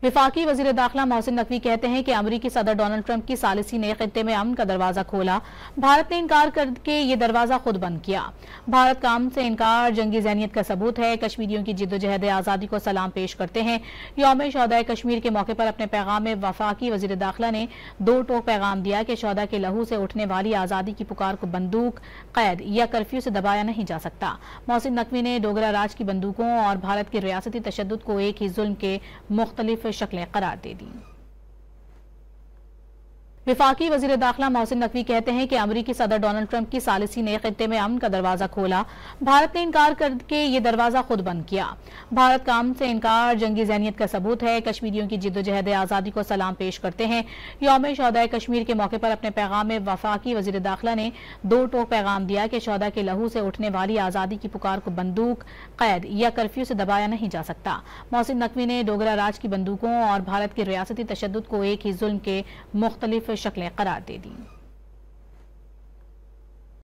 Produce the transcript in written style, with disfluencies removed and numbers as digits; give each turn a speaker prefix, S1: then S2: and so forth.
S1: वफाकी वज़ीर दाखिला मोहसिन नकवी कहते हैं कि अमरीकी सदर डोनाल्ड ट्रंप की सालिसी ने खित्ते में अमन का दरवाजा खोला। भारत ने इनकार करके ये दरवाजा खुद बंद किया। भारत का अमन से इनकार जंगी ज़हनियत का सबूत है। कश्मीरियों की जिद्दोजहद आज़ादी को सलाम पेश करते हैं। यौम शहदाए कश्मीर के मौके पर अपने पैगाम में वफाकी वज़ीर दाखिला ने दो टोक पैगाम दिया कि शहदा के लहू से उठने वाली आज़ादी की पुकार को बंदूक, कैद या कर्फ्यू से दबाया नहीं जा सकता। मोहसिन नकवी ने डोगरा राज की बंदूकों और भारत के रियासती तशद्दुद को एक ही जुल्म के मुख्तलिफ शक्लें करार दे दी। वफाकी वज़ीर दाखिला मोहसिन नकवी कहते हैं कि अमरीकी सदर डोनाल्ड ट्रंप की सालिसी ने खित्ते में अमन का दरवाजा खोला। भारत ने इनकार करके ये दरवाजा खुद बंद किया। भारत का अमन से इनकार जंगी ज़हनियत का सबूत है। कश्मीरियों की जिद्दोजहद आज़ादी को सलाम पेश करते हैं। यौम शहदाए कश्मीर के मौके पर अपने पैगाम में वफाकी वज़ीर दाखिला ने दो टोक पैगाम दिया कि शहदा के लहू से उठने वाली आज़ादी की पुकार को बंदूक, कैद या कर्फ्यू से दबाया नहीं जा सकता। मोहसिन नकवी ने डोगरा राज की बंदूकों और भारत के रियासती तशद्दुद को एक ही जुल्म के मुख्तलिफ शक्लें करार दे दी।